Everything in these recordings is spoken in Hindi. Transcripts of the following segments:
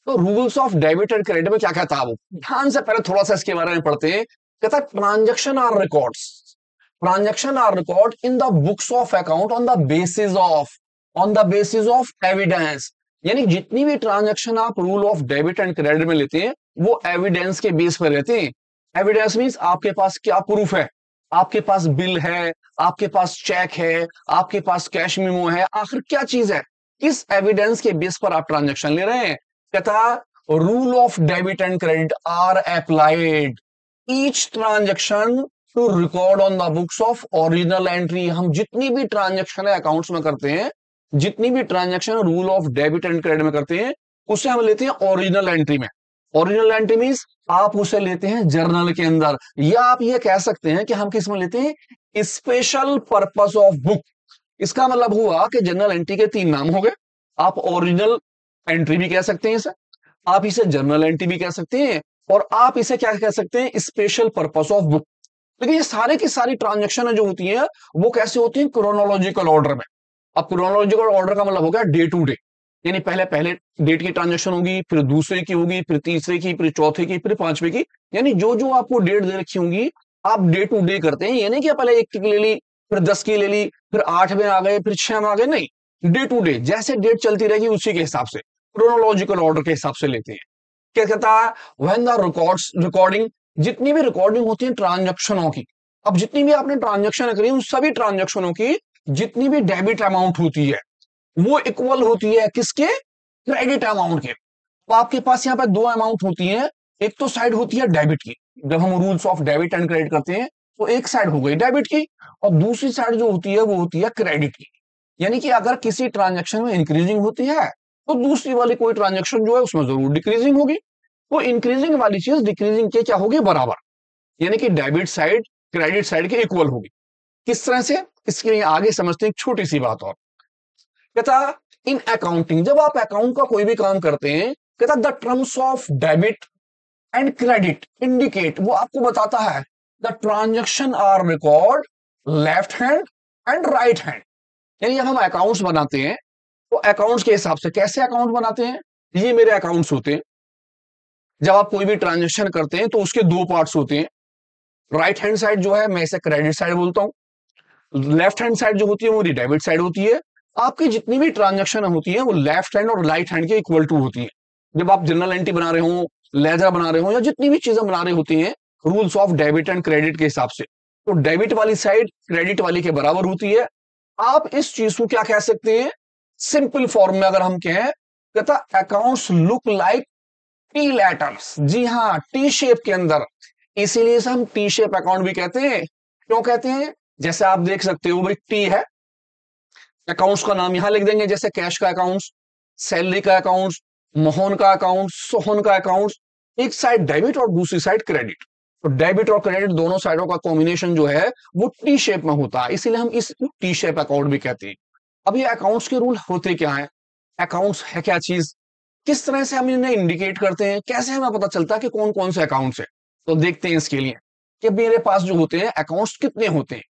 तो rules of debit and credit में क्या कहता है वो, ध्यान से पहले थोड़ा सा इसके बारे में पढ़ते हैं। कहता है transaction are record in the books of account on the basis of evidence. यानी जितनी भी ट्रांजेक्शन आप rule of debit and credit में लेते हैं वो एविडेंस के बेस पर रहते हैं। एविडेंस मीन्स आपके पास क्या प्रूफ है, आपके पास बिल है, आपके पास चेक है, आपके पास कैश मेमो है, आखिर क्या चीज है, किस एविडेंस के बेस पर आप ट्रांजेक्शन ले रहे हैं। कहता rule of debit and credit are applied each transaction to record on the books of original entry. हम जितनी भी ट्रांजेक्शन है अकाउंट्स में करते हैं, जितनी भी transaction rule of debit and credit में करते हैं, उसे हम लेते हैं ओरिजिनल एंट्री में। ओरिजिनल एंट्री मीन्स आप उसे लेते हैं जर्नल के अंदर, या आप ये कह सकते हैं कि हम किस में लेते हैं, स्पेशल पर्पस ऑफ बुक। इसका मतलब हुआ कि जनरल एंट्री के तीन नाम हो गए। आप ओरिजिनल एंट्री भी कह सकते हैं इसे, आप इसे जर्नल एंट्री भी कह सकते हैं, और आप इसे क्या कह सकते हैं, स्पेशल पर्पस ऑफ बुक। लेकिन ये सारे की सारी ट्रांजेक्शन जो होती हैं वो कैसे होती हैं, क्रोनोलॉजिकल ऑर्डर में। अब क्रोनोलॉजिकल ऑर्डर का मतलब हो गया डे टू डे, यानी पहले पहले डेट की ट्रांजेक्शन होगी, फिर दूसरे की होगी, फिर तीसरे की, फिर चौथे की, फिर पांचवे की। यानी जो जो आपको डेट दे रखी होंगी आप डे टू डे करते हैं। यानी कि पहले 1 की ले ली, फिर 10 की ले ली, फिर 8 में आ गए, फिर 6 में आ गए, नहीं, डे टू डे जैसे डेट चलती रहेगी उसी के हिसाब से, क्रोनोलॉजिकल ऑर्डर के हिसाब से लेते हैं। क्या कहता है, व्हेन द रिकॉर्डिंग, जितनी भी रिकॉर्डिंग होती है ट्रांजेक्शनों की, अब जितनी भी आपने ट्रांजेक्शन करी उन सभी ट्रांजेक्शनों की जितनी भी डेबिट अमाउंट होती है वो इक्वल होती है किसके, क्रेडिट अमाउंट के। तो आपके पास यहाँ पे दो अमाउंट होती हैं, एक तो साइड होती है डेबिट की, जब हम rules of debit and credit करते हैं तो एक साइड हो गई डेबिट की, और दूसरी साइड जो होती है वो होती है क्रेडिट की। यानी कि अगर किसी ट्रांजेक्शन में इंक्रीजिंग होती है तो दूसरी वाली कोई ट्रांजेक्शन जो है उसमें जरूर डिक्रीजिंग होगी। वो इंक्रीजिंग वाली चीज डिक्रीजिंग के क्या होगी, बराबर, यानी कि डेबिट साइड क्रेडिट साइड के इक्वल होगी। किस तरह से, इसके लिए आगे समझते हैं एक छोटी सी बात और। कहता इन अकाउंटिंग, जब आप अकाउंट का कोई भी काम करते हैं, कहता the terms of debit and credit indicate, वो आपको बताता है the transaction are record left hand and right hand. यानी जब हम अकाउंट्स बनाते हैं तो अकाउंट्स के हिसाब से, कैसे अकाउंट बनाते हैं, ये मेरे अकाउंट्स होते हैं। जब आप कोई भी ट्रांजेक्शन करते हैं तो उसके दो पार्ट्स होते हैं। राइट हैंड साइड जो है मैं इसे क्रेडिट साइड बोलता हूं, लेफ्ट हैंड साइड जो होती है वो मेरी डेबिट साइड होती है। आपकी जितनी भी ट्रांजेक्शन होती है वो लेफ्ट हैंड और राइट हैंड के इक्वल टू होती है। जब आप जनरल एंट्री बना रहे हो, लेजर बना रहे हो, या जितनी भी चीजें बना रही होती हैं rules of debit and credit के हिसाब से, तो डेबिट वाली साइड क्रेडिट वाली के बराबर होती है। आप इस चीज को क्या कह सकते हैं, सिंपल फॉर्म में अगर हम कहें, कहता accounts look like T letters. जी हाँ, टी शेप के अंदर, इसीलिए से हम टी शेप अकाउंट भी कहते हैं। क्यों कहते हैं, जैसे आप देख सकते हो भाई टी है, अकाउंट्स का नाम यहां लिख देंगे, जैसे कैश का अकाउंट्स, सैलरी का अकाउंट्स, मोहन का अकाउंट, सोहन का अकाउंट। एक साइड डेबिट और दूसरी साइड क्रेडिट, तो डेबिट और क्रेडिट दोनों साइडों का कॉम्बिनेशन जो है वो टी शेप में होता है, इसीलिए हम इस टी शेप अकाउंट भी कहते हैं। अब ये अकाउंट्स के रूल होते क्या है, अकाउंट्स है क्या चीज, किस तरह से हम इन्हें इंडिकेट करते हैं, कैसे हमें पता चलता है कि कौन कौन से अकाउंट्स है। तो देखते हैं इसके लिए कि मेरे पास जो होते हैं अकाउंट्स कितने होते हैं।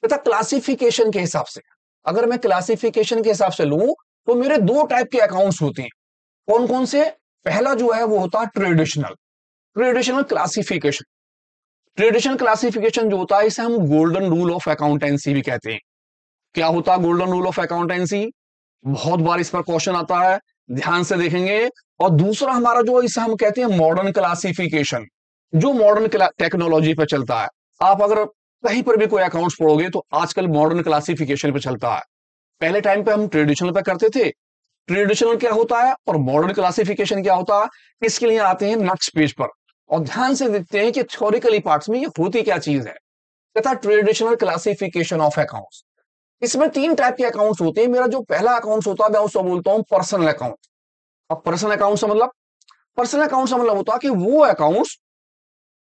तथा क्लासिफिकेशन के हिसाब से, अगर मैं क्लासिफिकेशन के हिसाब से लूं तो मेरे दो टाइप के अकाउंट्स होते हैं। कौन कौन से, पहला जो है वो होता है ट्रेडिशनल क्लासिफिकेशन। ट्रेडिशनल क्लासिफिकेशन जो होता है इसे हम गोल्डन रूल ऑफ अकाउंटेंसी भी कहते हैं। क्या होता है गोल्डन रूल ऑफ अकाउंटेंसी, बहुत बार इस पर क्वेश्चन आता है, ध्यान से देखेंगे। और दूसरा हमारा जो इसे हम कहते हैं मॉडर्न क्लासिफिकेशन, जो मॉडर्न टेक्नोलॉजी पे चलता है। आप अगर कहीं पर भी कोई अकाउंट्स पढ़ोगे तो आजकल मॉडर्न क्लासिफिकेशन पे चलता है। पहले टाइम पे हम ट्रेडिशनल पे करते थे। ट्रेडिशनल क्या होता है और मॉडर्न क्लासिफिकेशन क्या होता है, इसके लिए आते हैं नेक्स्ट पेज पर और ध्यान से देखते हैं कि थ्योरिकली पार्ट्स में ये होती क्या चीज है। तथा ट्रेडिशनल क्लासिफिकेशन ऑफ अकाउंट्स, इसमें तीन टाइप के अकाउंट्स होते हैं। मेरा जो पहला अकाउंट होता है मैं उसको बोलता हूं पर्सनल अकाउंट। अब पर्सनल अकाउंट से मतलब, पर्सनल अकाउंट से मतलब होता है कि वो अकाउंट्स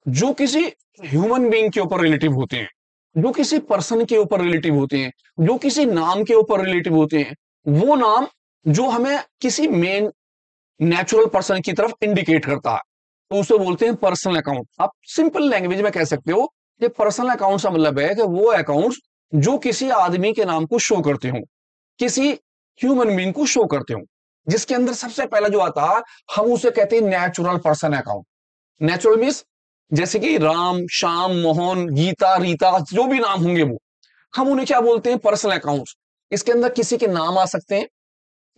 जो किसी ह्यूमन बीइंग के ऊपर रिलेटिव होते हैं, जो किसी पर्सन के ऊपर रिलेटिव होते हैं, जो किसी नाम के ऊपर रिलेटिव होते हैं, वो नाम जो हमें किसी मेन नेचुरल पर्सन की तरफ इंडिकेट करता है, तो उसे बोलते हैं पर्सनल अकाउंट। आप सिंपल लैंग्वेज में कह सकते हो कि पर्सनल अकाउंट का मतलब है कि वो अकाउंट्स जो किसी आदमी के नाम को शो करते हो, किसी ह्यूमन बीइंग को शो करते हो। जिसके अंदर सबसे पहला जो आता है हम उसे कहते हैं natural person account. Natural means जैसे कि राम, श्याम, मोहन, गीता, रीता, जो भी नाम होंगे वो हम उन्हें क्या बोलते हैं, पर्सनल अकाउंट्स। इसके अंदर किसी के नाम आ सकते हैं।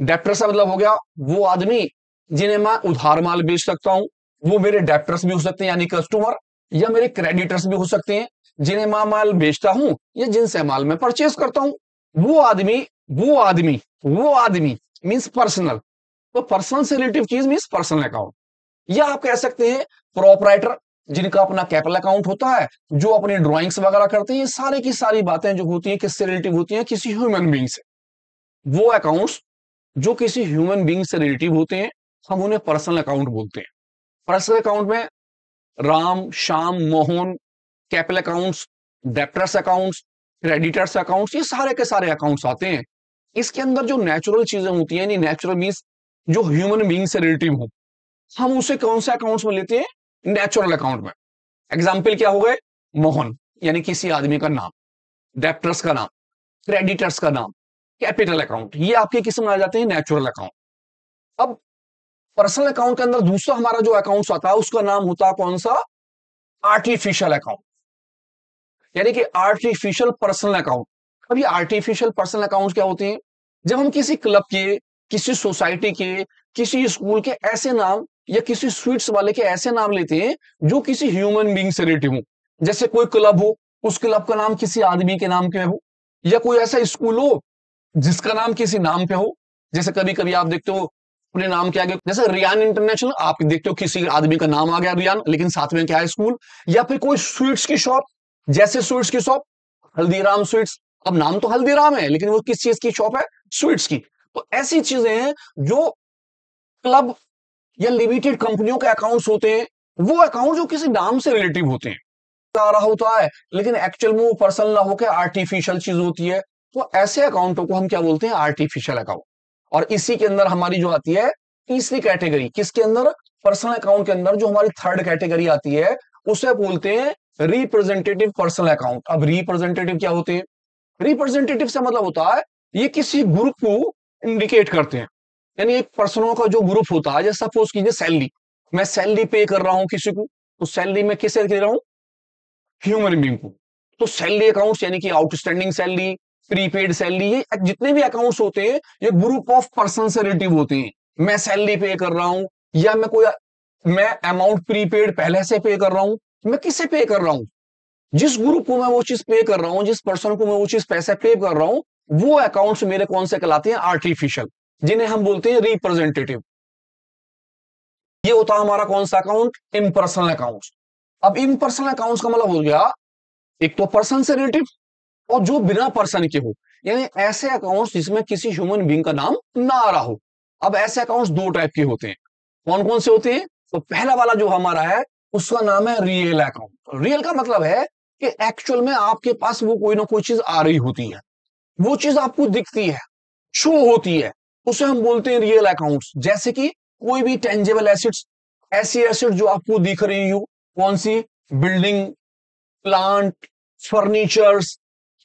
डेप्टर्स का मतलब हो गया वो आदमी जिन्हें मैं उधार माल बेच सकता हूं, वो मेरे डेप्टर्स भी हो सकते हैं यानी कस्टमर, या मेरे क्रेडिटर्स भी हो सकते हैं जिन्हें मैं माल बेचता हूं या जिनसे माल मैं परचेस करता हूं। वो आदमी वो आदमी वो आदमी मीन्स पर्सनल। तो पर्सनल से रिलेटिव चीज मीन्स पर्सनल अकाउंट। या आप कह सकते हैं प्रोपराइटर, जिनका अपना कैपिटल अकाउंट होता है, जो अपनी ड्राइंग्स वगैरह करते हैं। ये सारे की सारी बातें जो होती हैं किससे रिलेटिव होती हैं, किसी ह्यूमन बीइंग से। वो अकाउंट्स जो किसी ह्यूमन बीइंग से रिलेटिव होते हैं हम उन्हें पर्सनल अकाउंट बोलते हैं। पर्सनल अकाउंट में Ram, Shyam, Mohan, capital accounts, debtors accounts, creditors accounts, ये सारे के सारे अकाउंट्स आते हैं। इसके अंदर जो नेचुरल चीजें होती हैं, नेचुरल मीन्स जो ह्यूमन बीइंग से रिलेटिव हो, हम उसे कौन से अकाउंट्स में लेते हैं, नेचुरल अकाउंट में। एग्जाम्पल क्या हो गए, मोहन यानी किसी आदमी का नाम, डेप्टर्स का नाम, क्रेडिटर्स का नाम, कैपिटल अकाउंट, ये आपके किस में आ जाते हैं, नेचुरल अकाउंट। अब पर्सनल अकाउंट के अंदर दूसरा हमारा जो अकाउंट आता है उसका नाम होता है कौन सा, आर्टिफिशियल अकाउंट, यानी कि आर्टिफिशियल पर्सनल अकाउंट। अब ये आर्टिफिशियल पर्सनल अकाउंट क्या होते हैं, जब हम किसी क्लब के, किसी सोसाइटी के, किसी स्कूल के ऐसे नाम या किसी स्वीट्स वाले के ऐसे नाम लेते हैं जो किसी ह्यूमन बीइंग से रिलेटिव हो। जैसे कोई क्लब हो, उस क्लब का नाम किसी आदमी के नाम पे हो, या कोई ऐसा स्कूल हो जिसका नाम किसी नाम पे हो। जैसे कभी कभी आप देखते हो अपने नाम के आगे, जैसे रियान इंटरनेशनल, आप देखते हो किसी आदमी का नाम आ गया रियान, लेकिन साथ में क्या है, स्कूल। या फिर कोई स्वीट्स की शॉप, जैसे स्वीट्स की शॉप हल्दीराम स्वीट्स, अब नाम तो हल्दीराम है लेकिन वो किस चीज की शॉप है, स्वीट्स की। तो ऐसी चीजें हैं जो क्लब या लिमिटेड कंपनियों के अकाउंट्स होते हैं, वो अकाउंट जो किसी नाम से रिलेटिव होते हैं आ रहा होता है, लेकिन एक्चुअल में वो पर्सनल ना होकर आर्टिफिशियल चीज होती है। तो ऐसे अकाउंटों को हम क्या बोलते हैं, आर्टिफिशियल अकाउंट। और इसी के अंदर हमारी जो आती है तीसरी कैटेगरी, किसके अंदर, पर्सनल अकाउंट के अंदर जो हमारी थर्ड कैटेगरी आती है उसे बोलते हैं रिप्रेजेंटेटिव पर्सनल अकाउंट। अब रिप्रेजेंटेटिव क्या होते हैं, रिप्रेजेंटेटिव से मतलब होता है ये किसी ग्रुप को इंडिकेट करते हैं, यानी एक पर्सनों का जो ग्रुप होता है। जैसे सपोज कीजिए सैलरी, मैं सैलरी पे कर रहा हूं किसी को, तो सैलरी में किसे दे रहा हूं, ह्यूमन बीइंग को। तो सैलरी अकाउंट्स यानी कि आउटस्टैंडिंग सैलरी, प्रीपेड सैलरी, ये जितने भी अकाउंट्स होते हैं ये ग्रुप ऑफ पर्सन से रिलेटिव होते हैं। मैं सैलरी पे कर रहा हूं, या मैं अमाउंट प्रीपेड पहले से पे कर रहा हूं, मैं किसे पे कर रहा हूं, जिस ग्रुप को मैं वो चीज पे कर रहा हूं, जिस पर्सन को मैं वो चीज पैसे पे कर रहा हूं, वो अकाउंट्स मेरे कौन से कहलाते हैं, आर्टिफिशियल, जिन्हें हम बोलते हैं रिप्रेजेंटेटिव। ये होता है हमारा कौन सा अकाउंट, इम्पर्सनल अकाउंट्स। अब इम्पर्सनल अकाउंट्स का मतलब हो गया एक तो पर्सन से रिलेटिव और जो बिना पर्सन के हो, यानी ऐसे अकाउंट्स जिसमें किसी ह्यूमन बीइंग का नाम ना आ रहा हो। अब ऐसे अकाउंट्स दो टाइप के होते हैं, कौन कौन से होते हैं, तो पहला वाला जो हमारा है उसका नाम है रियल अकाउंट। रियल का मतलब है कि एक्चुअल में आपके पास वो कोई ना कोई चीज आ रही होती है, वो चीज आपको दिखती है, शो होती है, उसे हम बोलते हैं रियल अकाउंट्स। जैसे कि कोई भी टेंजेबल एसेट्स, ऐसी एसेट जो आपको दिख रही हो, कौन सी, बिल्डिंग, प्लांट, फर्नीचर्स,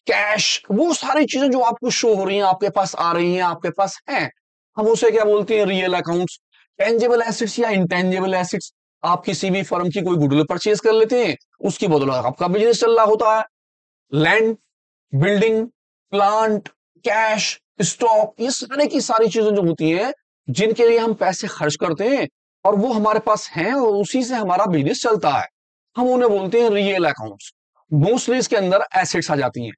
कैश, वो सारी चीजें जो आपको शो हो रही हैं, आपके पास आ रही हैं, आपके पास हैं, हम उसे क्या बोलते हैं, रियल अकाउंट्स। टेंजेबल एसेट्स या इंटेंजेबल एसेट्स, आप किसी भी फर्म की कोई गुडविल परचेज कर लेते हैं, उसकी बदौलत आपका बिजनेस चल रहा होता है। Land, building, plant, cash, stock, ये सारे की सारी चीजें जो होती हैं जिनके लिए हम पैसे खर्च करते हैं और वो हमारे पास हैं और उसी से हमारा बिजनेस चलता है, हम उन्हें बोलते हैं रियल अकाउंट्स। मोस्टली इसके अंदर एसेट्स आ जाती हैं।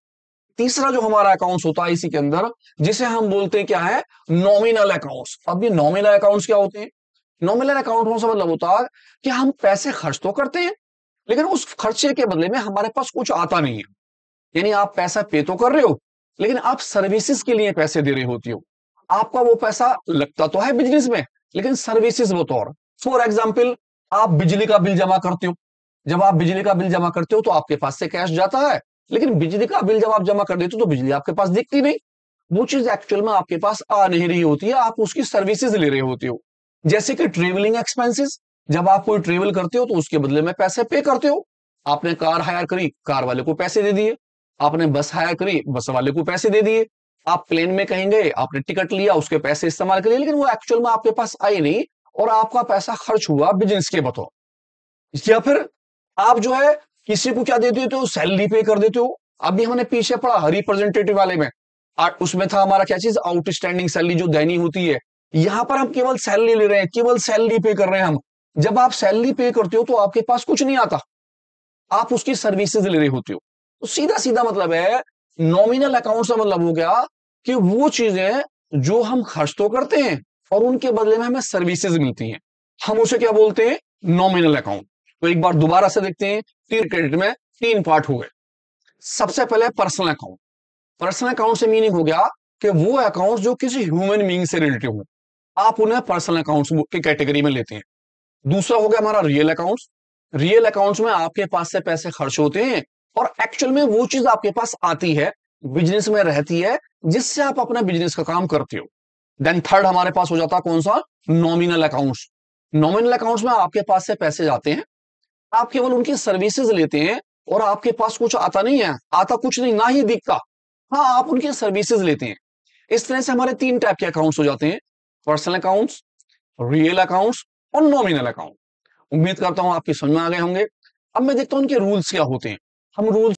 तीसरा जो हमारा अकाउंट्स होता है इसी के अंदर, जिसे हम बोलते हैं क्या है, नॉमिनल अकाउंट्स। अब ये नॉमिनल अकाउंट्स क्या होते हैं, नॉमिनल अकाउंट से मतलब होता है कि हम पैसे खर्च तो करते हैं लेकिन उस खर्चे के बदले में हमारे पास कुछ आता नहीं है। यानी आप पैसा पे तो कर रहे हो लेकिन आप सर्विसेज के लिए पैसे दे रहे होती हो, आपका वो पैसा लगता तो है बिजनेस में लेकिन सर्विसेज बतौर। फॉर एग्जाम्पल, आप बिजली का बिल जमा करते हो, जब आप बिजली का बिल जमा करते हो तो आपके पास से कैश जाता है, लेकिन बिजली का बिल जब आप जमा कर देते हो तो बिजली आपके पास दिखती नहीं, वो चीज एक्चुअल में आपके पास आ नहीं रही होती है, आप उसकी सर्विसेज ले रहे होते हो। जैसे कि ट्रेवलिंग एक्सपेंसेस, जब आप कोई ट्रेवल करते हो तो उसके बदले में पैसे पे करते हो। आपने कार हायर करी, कार वाले को पैसे दे दिए, आपने बस हायर करी, बस वाले को पैसे दे दिए। आप प्लेन में कहीं गए, आपने टिकट लिया, उसके पैसे इस्तेमाल कर लिए, लेकिन वो एक्चुअल में आपके पास आए नहीं और आपका पैसा खर्च हुआ बिजनेस के बतौर। या फिर आप जो है किसी को क्या दे देते हो, सैलरी पे कर देते हो। अभी हमने पीछे पढ़ा रिप्रेजेंटेटिव वाले में, उसमें था हमारा क्या चीज, आउटस्टैंडिंग सैलरी जो देनी होती है। यहां पर हम केवल सैलरी ले रहे हैं, केवल सैलरी पे कर रहे हैं हम। जब आप सैलरी पे करते हो तो आपके पास कुछ नहीं आता, आप उसकी सर्विसेज ले रहे होते हो। तो सीधा सीधा मतलब है, नॉमिनल अकाउंट का मतलब हो गया कि वो चीजें जो हम खर्च तो करते हैं और उनके बदले में हमें सर्विसेज मिलती हैं, हम उसे क्या बोलते हैं, नॉमिनल अकाउंट। तो एक बार दोबारा से देखते हैं, तीन क्रेडिट में तीन पार्ट हो गए। सबसे पहले पर्सनल अकाउंट। पर्सनल अकाउंट से मीनिंग हो गया कि वो अकाउंट जो किसी ह्यूमन बीइंग से रिलेटेड हो, आप उन्हें पर्सनल अकाउंट्स की कैटेगरी में लेते हैं। दूसरा हो गया हमारा रियल अकाउंट्स। रियल अकाउंट्स में आपके पास से पैसे खर्च होते हैं और एक्चुअल में वो चीज आपके पास आती है, बिजनेस में रहती है, जिससे आप अपना बिजनेस का काम करते हो। देन थर्ड हमारे पास हो जाता है कौन सा, नॉमिनल अकाउंट्स। नॉमिनल अकाउंट्स में आपके पास से पैसे जाते हैं, आप केवल उनकी सर्विसेज लेते हैं और आपके पास कुछ आता नहीं है, आता कुछ नहीं, ना ही दिखता। हाँ, आप उनकी सर्विसेज लेते हैं। इस तरह से हमारे तीन टाइप के अकाउंट्स हो जाते हैं, पर्सनल अकाउंट्स, रियल अकाउंट्स और नॉमिनल अकाउंट। उम्मीद करता हूं आपकी समझ में आ गए होंगे। अब मैं देखता हूं उनके रूल्स क्या होते हैं। हम रूल्स